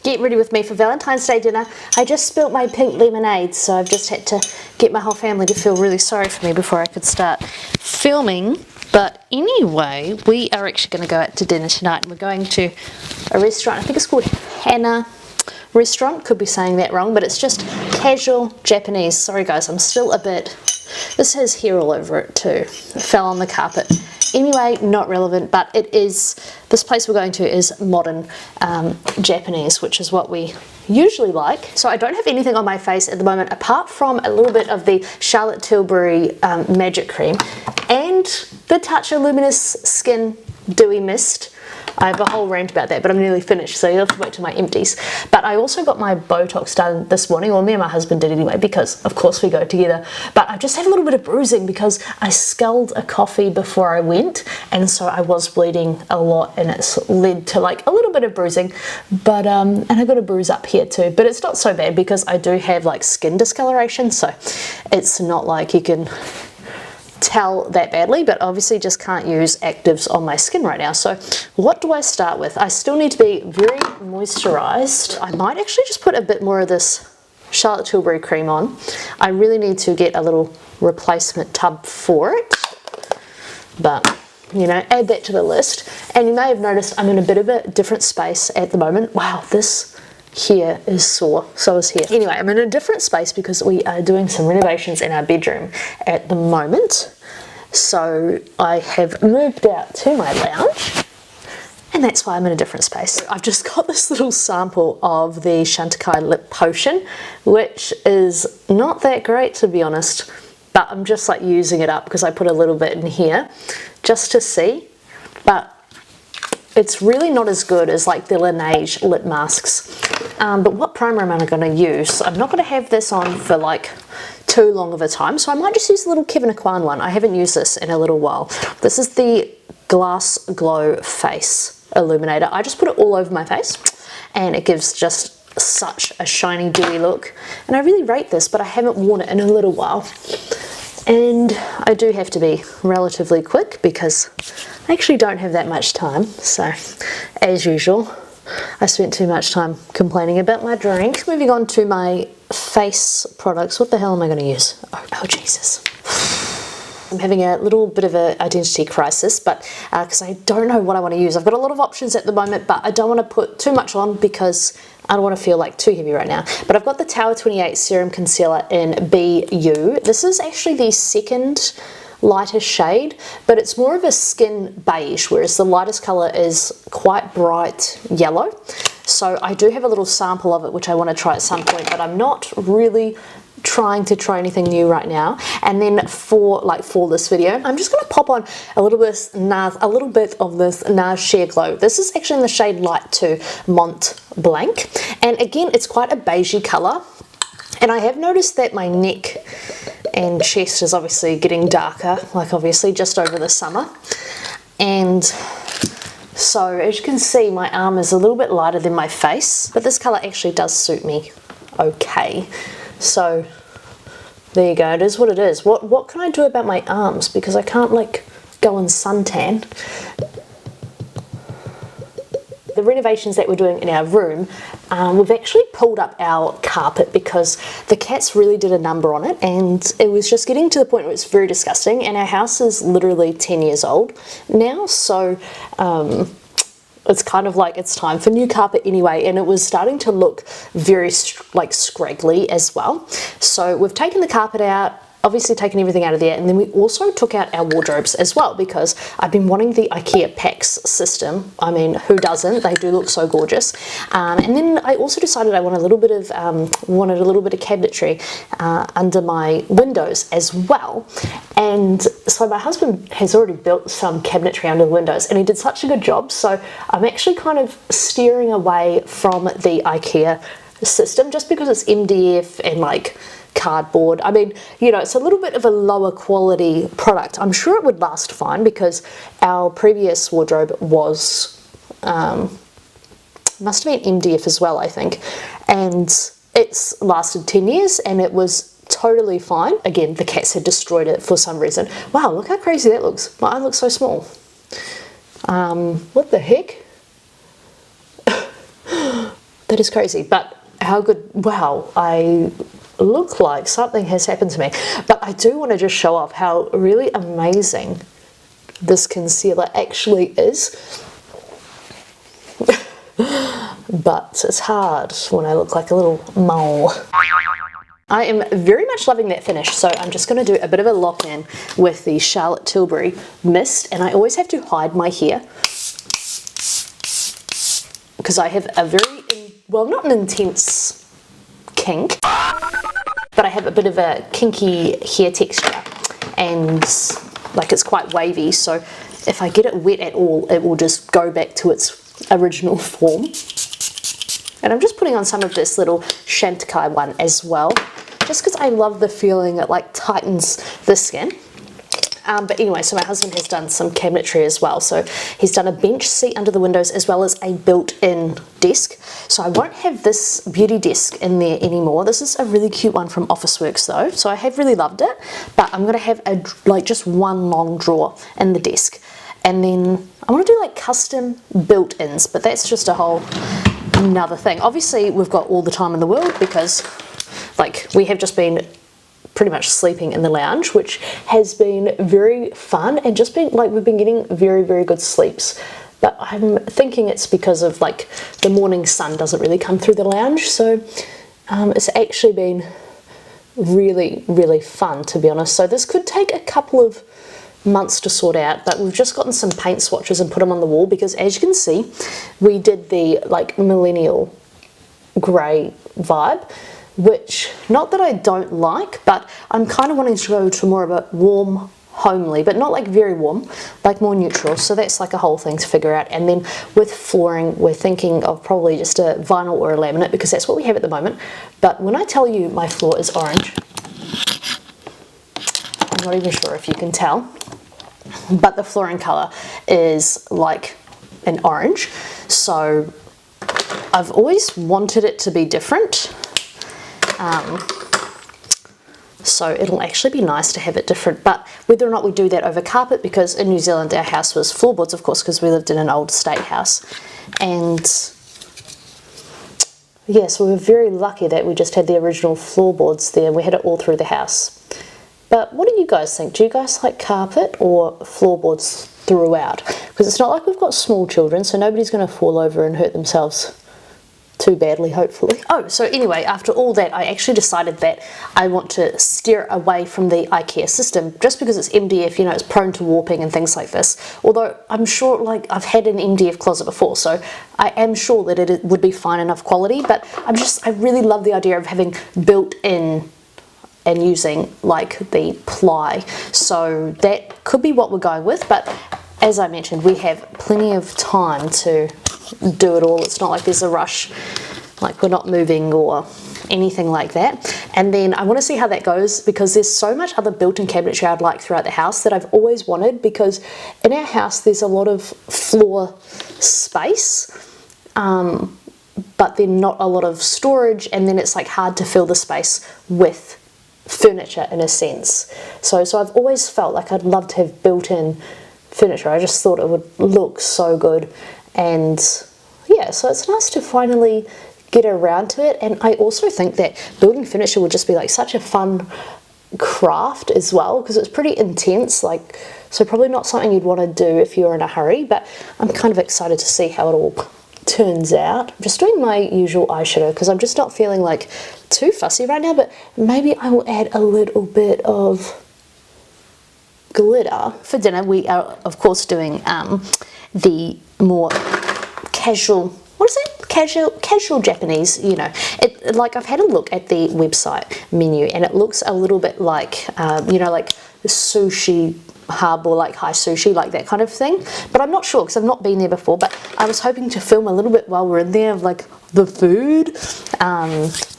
get ready with me for Valentine's Day dinner. I just spilt my pink lemonade, so I've just had to get my whole family to feel really sorry for me before I could start filming. But anyway, we are actually going to go out to dinner tonight, and we're going to a restaurant. I think it's called Hannah Restaurant. Could be saying that wrong, but it's just casual Japanese. Sorry guys, I'm still a bit... This has hair all over it too. It fell on the carpet. Anyway, not relevant, but it is... This place we're going to is modern Japanese, which is what we usually like. So I don't have anything on my face at the moment apart from a little bit of the Charlotte Tilbury Magic Cream and the Touch of Luminous Skin Dewy Mist. I have a whole rant about that, but I'm nearly finished, so you'll have to wait till my empties. But I also got my Botox done this morning. Well, me and my husband did anyway, because of course we go together. But I just had a little bit of bruising because I sculled a coffee before I went, and so I was bleeding a lot, and it's led to like a little bit of bruising. But and I got a bruise up here too, but it's not so bad because I do have like skin discoloration, so it's not like you can tell that badly, but obviously just can't use actives on my skin right now. So what do I start with? I still need to be very moisturized. I might actually just put a bit more of this Charlotte Tilbury cream on. I really need to get a little replacement tub for it, but you know, add that to the list. And you may have noticed I'm in a bit of a different space at the moment. Wow, this here is sore, so is here. Anyway, I'm in a different space because we are doing some renovations in our bedroom at the moment. So I have moved out to my lounge, and that's why I'm in a different space. I've just got this little sample of the Chantecaille lip potion, which is not that great to be honest, but I'm just like using it up because I put a little bit in here just to see. But it's really not as good as like the Laneige lip masks. But what primer am I going to use? I'm not going to have this on for like too long of a time, so I might just use the little Kevin Aucoin one. I haven't used this in a little while. This is the Glass Glow Face Illuminator. I just put it all over my face, and it gives just such a shiny, dewy look. And I really rate this, but I haven't worn it in a little while. And I do have to be relatively quick because I actually don't have that much time. So, as usual, I spent too much time complaining about my drink. Moving on to my face products. What the hell am I going to use? Oh Jesus. I'm having a little bit of an identity crisis, but because I don't know what I want to use. I've got a lot of options at the moment, but I don't want to put too much on because I don't want to feel like too heavy right now. But I've got the Tower 28 Serum Concealer in BU. This is actually the second lighter shade, but it's more of a skin beige, whereas the lightest color is quite bright yellow. So I do have a little sample of it, which I want to try at some point, but I'm not really trying to try anything new right now. And then for this video, I'm just going to pop on a little bit of this NARS Sheer Glow. This is actually in the shade Light 2 Mont Blanc, and again it's quite a beigey color. And I have noticed that my neck and chest is obviously getting darker, like obviously just over the summer. And so as you can see, my arm is a little bit lighter than my face, but this color actually does suit me okay. So there you go, it is what it is. What can I do about my arms? Because I can't like go and suntan. The renovations that we're doing in our room, we've actually pulled up our carpet because the cats really did a number on it, and it was just getting to the point where it's very disgusting, and our house is literally 10 years old now, so it's kind of like it's time for new carpet anyway, and it was starting to look very like scraggly as well. So we've taken the carpet out, obviously taken everything out of there, and then we also took out our wardrobes as well because I've been wanting the IKEA PAX system. I mean, who doesn't? They do look so gorgeous. And then I also decided I wanted a little bit of cabinetry under my windows as well. And so my husband has already built some cabinetry under the windows, and he did such a good job. So I'm actually kind of steering away from the IKEA system just because it's MDF and like cardboard. I mean, you know, it's a little bit of a lower quality product. I'm sure it would last fine because our previous wardrobe was must have been MDF as well, I think, and it's lasted 10 years and it was totally fine. Again, the cats had destroyed it for some reason. Wow, look how crazy that looks. My eye looks so small. What the heck? That is crazy, but how good, wow, I look like something has happened to me. But I do want to just show off how really amazing this concealer actually is. But it's hard when I look like a little mole. I am very much loving that finish, so I'm just going to do a bit of a lock-in with the Charlotte Tilbury mist, and I always have to hide my hair because I have a very, well, not an intense kink, but I have a bit of a kinky hair texture, and like it's quite wavy, so if I get it wet at all, it will just go back to its original form. And I'm just putting on some of this little Chantecaille one as well, just because I love the feeling it like tightens the skin. But anyway, so my husband has done some cabinetry as well. So he's done a bench seat under the windows as well as a built-in desk. So I won't have this beauty desk in there anymore. This is a really cute one from Officeworks though. So I have really loved it, but I'm going to have just one long drawer in the desk. And then I want to do like custom built-ins, but that's just a whole another thing. Obviously we've got all the time in the world because like we have just been pretty much sleeping in the lounge, which has been very fun and just been like we've been getting very, very good sleeps. But I'm thinking it's because of like the morning sun doesn't really come through the lounge, so it's actually been really, really fun, to be honest. So this could take a couple of months to sort out, but we've just gotten some paint swatches and put them on the wall because, as you can see, we did the like millennial grey vibe, which not that I don't like, but I'm kind of wanting to go to more of a warm, homely, but not like very warm, like more neutral. So that's like a whole thing to figure out. And then with flooring, we're thinking of probably just a vinyl or a laminate because that's what we have at the moment. But when I tell you my floor is orange, I'm not even sure if you can tell, but the flooring colour is like an orange. So I've always wanted it to be different. So it'll actually be nice to have it different, but whether or not we do that over carpet, because in New Zealand our house was floorboards, of course, because we lived in an old state house. And yeah, so we were very lucky that we just had the original floorboards there and we had it all through the house. But what do you guys think? Do you guys like carpet or floorboards throughout? Because it's not like we've got small children, so nobody's going to fall over and hurt themselves too badly, hopefully. Oh, so anyway, after all that, I actually decided that I want to steer away from the IKEA system, just because it's MDF, you know, it's prone to warping and things like this. Although I'm sure, like, I've had an MDF closet before, so I am sure that it would be fine enough quality, but I really love the idea of having built-in and using like the ply. So that could be what we're going with, but as I mentioned, we have plenty of time to do it all. It's not like there's a rush, like we're not moving or anything like that. And then I want to see how that goes, because there's so much other built-in cabinetry I'd like throughout the house that I've always wanted, because in our house there's a lot of floor space, but then not a lot of storage, and then it's like hard to fill the space with furniture in a sense. So I've always felt like I'd love to have built-in furniture. I just thought it would look so good, and yeah, so it's nice to finally get around to it. And I also think that building furniture would just be like such a fun craft as well, because it's pretty intense, like, so probably not something you'd want to do if you're in a hurry, but I'm kind of excited to see how it all turns out. I'm just doing my usual eyeshadow because I'm just not feeling like too fussy right now, but maybe I will add a little bit of glitter. For dinner we are of course doing the more casual, what is it? Casual Japanese, you know. It, like, I've had a look at the website menu and it looks a little bit like, you know, like sushi hub or like high sushi, like that kind of thing. But I'm not sure because I've not been there before, but I was hoping to film a little bit while we're in there of like the food,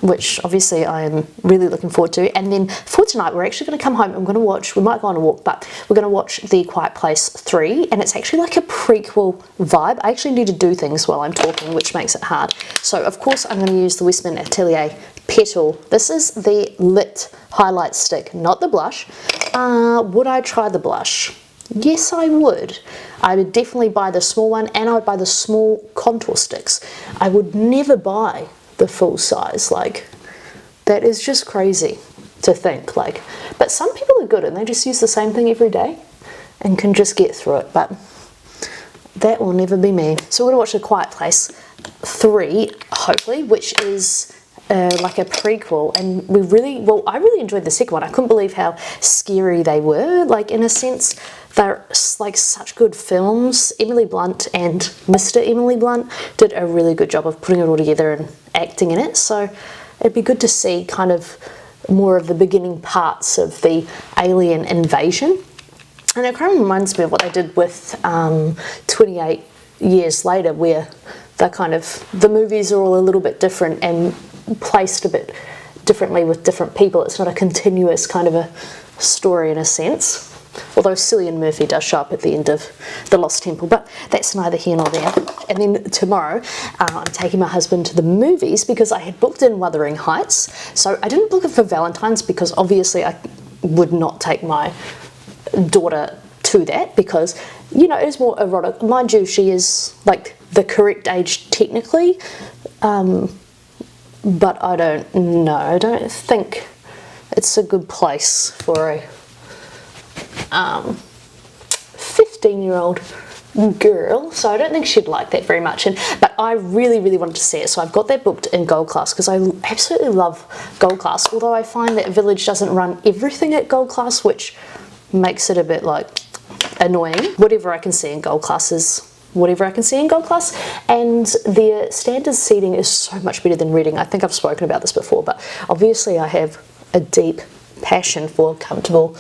which obviously I'm really looking forward to. And then for tonight we're actually going to come home and we're going to watch, we might go on a walk, but we're going to watch The Quiet Place 3, and it's actually like a prequel vibe. I actually need to do things while I'm talking, which makes it hard. So of course I'm going to use the Westman Atelier Petal. This is the Lit highlight stick, not the blush. Would I try the blush? Yes, I would. I would definitely buy the small one, and I would buy the small contour sticks. I would never buy the full size. Like, that is just crazy to think. Like, but some people are good and they just use the same thing every day and can just get through it. But that will never be me. So we're gonna watch A Quiet Place 3, hopefully, which is like a prequel, and I really enjoyed the second one. I couldn't believe how scary they were. Like, in a sense, they're like such good films. Emily Blunt and Mr. Emily Blunt did a really good job of putting it all together and acting in it. So it'd be good to see kind of more of the beginning parts of the alien invasion. And it kind of reminds me of what they did with 28 Years Later, where the movies are all a little bit different and placed a bit differently with different people. It's not a continuous kind of a story in a sense. Although Cillian Murphy does show up at the end of The Lost Temple, but that's neither here nor there. And then tomorrow, I'm taking my husband to the movies because I had booked in Wuthering Heights. So I didn't book it for Valentine's because obviously I would not take my daughter to that because, you know, it is more erotic. Mind you, she is like the correct age technically, but I don't know. I don't think it's a good place for a 15-year-old girl, so I don't think she'd like that very much. But I really, really wanted to see it, so I've got that booked in Gold Class because I absolutely love Gold Class. Although I find that Village doesn't run everything at Gold Class, which makes it a bit like annoying. Whatever I can see in Gold Class is whatever I can see in Gold Class, and their standard seating is so much better than Reading. I think I've spoken about this before, but obviously I have a deep passion for comfortable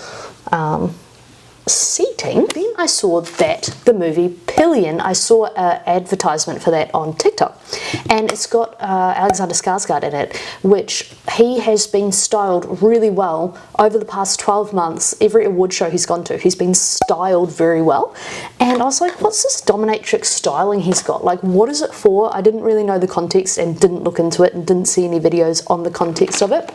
seating. Then I saw the movie Pillion. I saw an advertisement for that on TikTok, and it's got Alexander Skarsgård in it, which he has been styled really well over the past 12 months. Every award show he's gone to, he's been styled very well, and I was like, what's this dominatrix styling he's got? Like, what is it for? I didn't really know the context and didn't look into it and didn't see any videos on the context of it.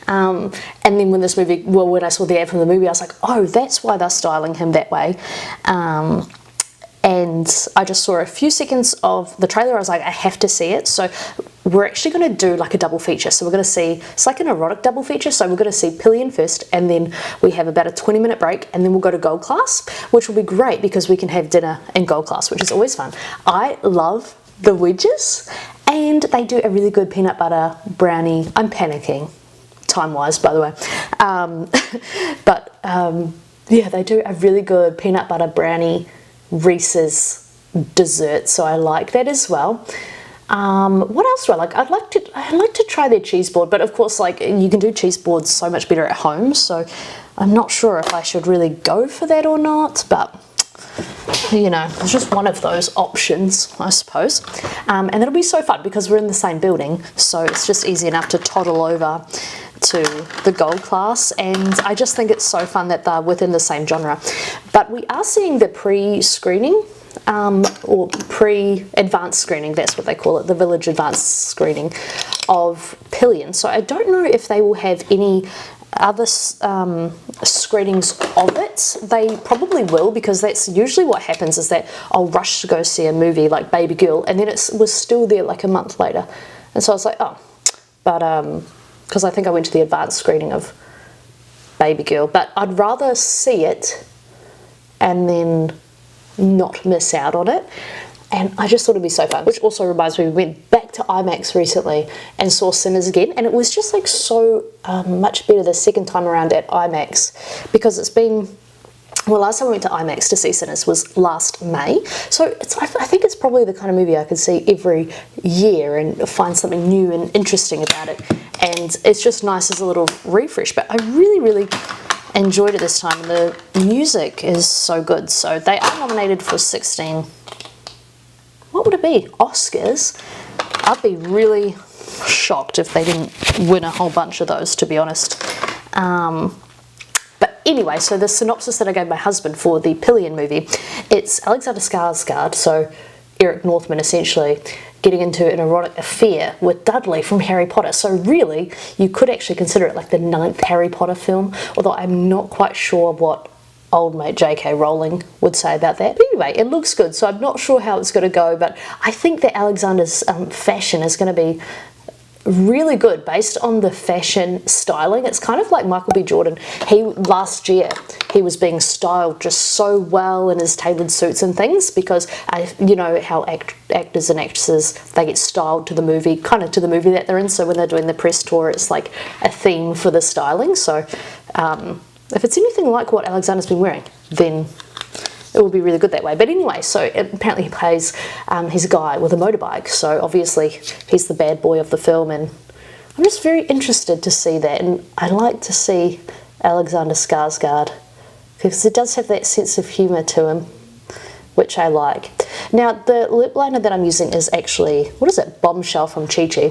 And then when I saw the ad from the movie, I was like, oh, that's why they're styling him that way. And I just saw a few seconds of the trailer. I was like, I have to see it. So we're actually going to do like a double feature. So we're going to see, it's like an erotic double feature. So we're going to see Pillion first, and then we have about a 20-minute break, and then we'll go to Gold Class, which will be great because we can have dinner in Gold Class, which is always fun. I love the wedges, and they do a really good peanut butter brownie. I'm panicking time-wise, by the way, yeah, they do a really good peanut butter brownie Reese's dessert, so I like that as well. What else do I like? I'd like to try their cheese board, but of course, like, you can do cheese boards so much better at home, so I'm not sure if I should really go for that or not, but you know, it's just one of those options, I suppose. And it'll be so fun because we're in the same building, so it's just easy enough to toddle over to the Gold Class, and I just think it's so fun that they're within the same genre. But we are seeing the pre-screening, or pre-advanced screening, that's what they call it, the Village advanced screening of Pillion. So I don't know if they will have any other screenings of it. They probably will, because that's usually what happens, is that I'll rush to go see a movie like Baby Girl, and then it was still there like a month later, and so I was like, oh, but because I think I went to the advanced screening of Baby Girl, but I'd rather see it and then not miss out on it. And I just thought it'd be so fun. Which also reminds me, we went back to IMAX recently and saw Sinners again, and it was just like so much better the second time around at IMAX, because it's been, well, last time I went to IMAX to see Sinners was last May, so I think it's probably the kind of movie I could see every year and find something new and interesting about it, and it's just nice as a little refresh. But I really, really enjoyed it this time, and the music is so good. So they are nominated for 16, what would it be, Oscars? I'd be really shocked if they didn't win a whole bunch of those, to be honest. But anyway, so the synopsis that I gave my husband for the Pillion movie, it's Alexander Skarsgård, so Eric Northman essentially, getting into an erotic affair with Dudley from Harry Potter. So really, you could actually consider it like the 9th Harry Potter film, although I'm not quite sure what old mate J.K. Rowling would say about that. But anyway, it looks good, so I'm not sure how it's going to go, but I think that Alexander's fashion is going to be really good based on the fashion styling. It's kind of like Michael B. Jordan. Last year he was being styled just so well in his tailored suits and things, because you know how actors and actresses, they get styled to the movie, kind of to the movie that they're in. So when they're doing the press tour, it's like a theme for the styling. So if it's anything like what Alexander's been wearing, then it will be really good that way. But anyway, so apparently he plays he's a guy with a motorbike, so obviously he's the bad boy of the film, and I'm just very interested to see that. And I like to see Alexander Skarsgård because it does have that sense of humour to him, which I like. Now the lip liner that I'm using is actually, what is it, Bombshell from Chi Chi,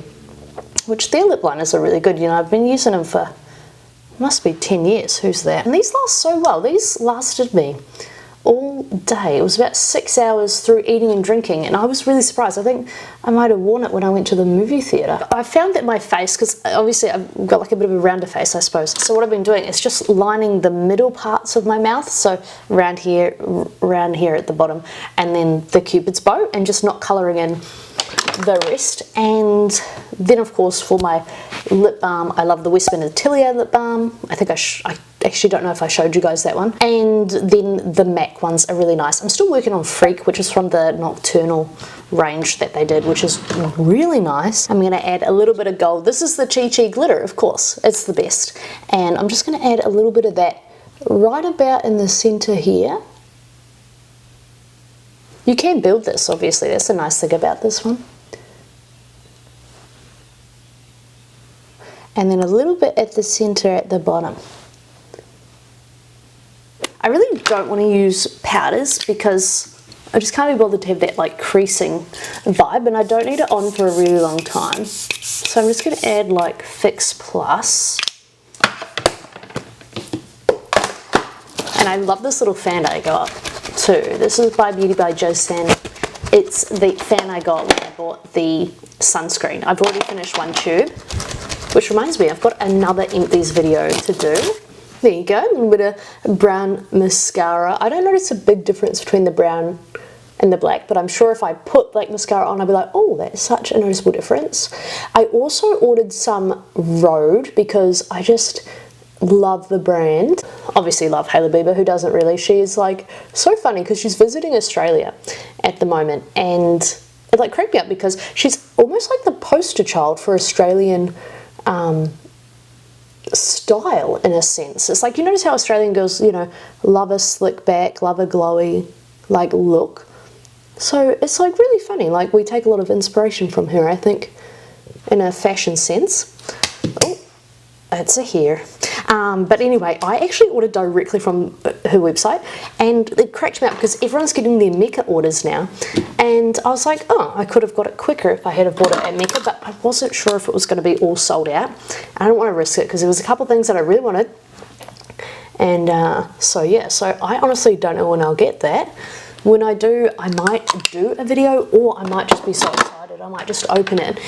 which their lip liners are really good. You know, I've been using them for, must be 10 years, who's that? And these last so well. These lasted me all day. It was about 6 hours through eating and drinking, and I was really surprised. I think I might have worn it when I went to the movie theatre. I found that my face, because obviously I've got like a bit of a rounder face, I suppose, so what I've been doing is just lining the middle parts of my mouth, so around here at the bottom, and then the cupid's bow, and just not colouring in the rest. And then of course for my lip balm, I love the Westman Atelier lip balm. I think I actually don't know if I showed you guys that one. And then the MAC ones are really nice. I'm still working on Freak, which is from the Nocturnal range that they did, which is really nice. I'm going to add a little bit of gold. This is the Chi Chi glitter, of course. It's the best. And I'm just going to add a little bit of that right about in the center here. You can build this, obviously. That's the nice thing about this one. And then a little bit at the center at the bottom. I really don't want to use powders because I just can't be bothered to have that like creasing vibe, and I don't need it on for a really long time. So I'm just going to add like Fix Plus. And I love this little fan I got too. This is by Beauty by Joseanne. It's the fan I got when I bought the sunscreen. I've already finished one tube, which reminds me I've got another Empties video to do. There you go, a little bit of brown mascara. I don't notice a big difference between the brown and the black, but I'm sure if I put black mascara on, I'll be like, oh, that's such a noticeable difference. I also ordered some Rhode because I just love the brand. Obviously love Hailey Bieber, who doesn't really? She is like so funny because she's visiting Australia at the moment, and it like cracked me up because she's almost like the poster child for Australian style in a sense. It's like, you notice how Australian girls, you know, love a slick back, love a glowy like look. So it's like really funny, like we take a lot of inspiration from her, I think, in a fashion sense. Oh, it's a hair. But anyway, I actually ordered directly from her website, and it cracked me up because everyone's getting their Mecca orders now, and I was like, oh, I could have got it quicker if I had have bought it at Mecca, but I wasn't sure if it was going to be all sold out. I don't want to risk it because there was a couple of things that I really wanted, and so yeah, so I honestly don't know when I'll get that. When I do, I might do a video, or I might just be so excited I might just open it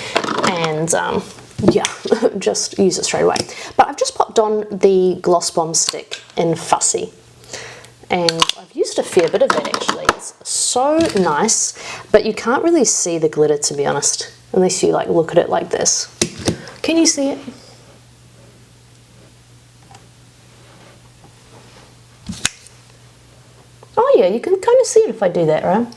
and yeah, just use it straight away. But I've just popped on the Gloss Bomb stick in Fussy, and I've used a fair bit of it actually. It's so nice, but you can't really see the glitter, to be honest, unless you like look at it like this. Can you see it? Oh yeah, you can kind of see it if I do that, right?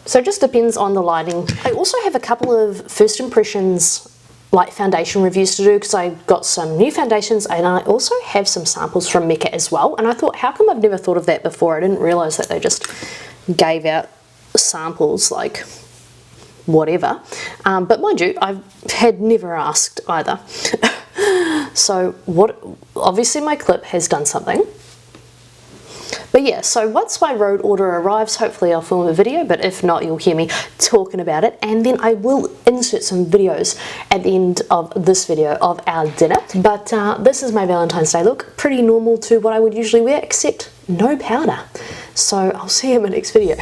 So it just depends on the lighting. I also have a couple of first impressions like foundation reviews to do because I got some new foundations, and I also have some samples from Mecca as well. And I thought, how come I've never thought of that before? I didn't realise that they just gave out samples like whatever. But mind you, I had never asked either. So obviously my clip has done something. But yeah, so once my Rhode order arrives, hopefully I'll film a video, but if not, you'll hear me talking about it, and then I will insert some videos at the end of this video of our dinner. But this is my Valentine's Day look, pretty normal to what I would usually wear, except no powder. So I'll see you in my next video.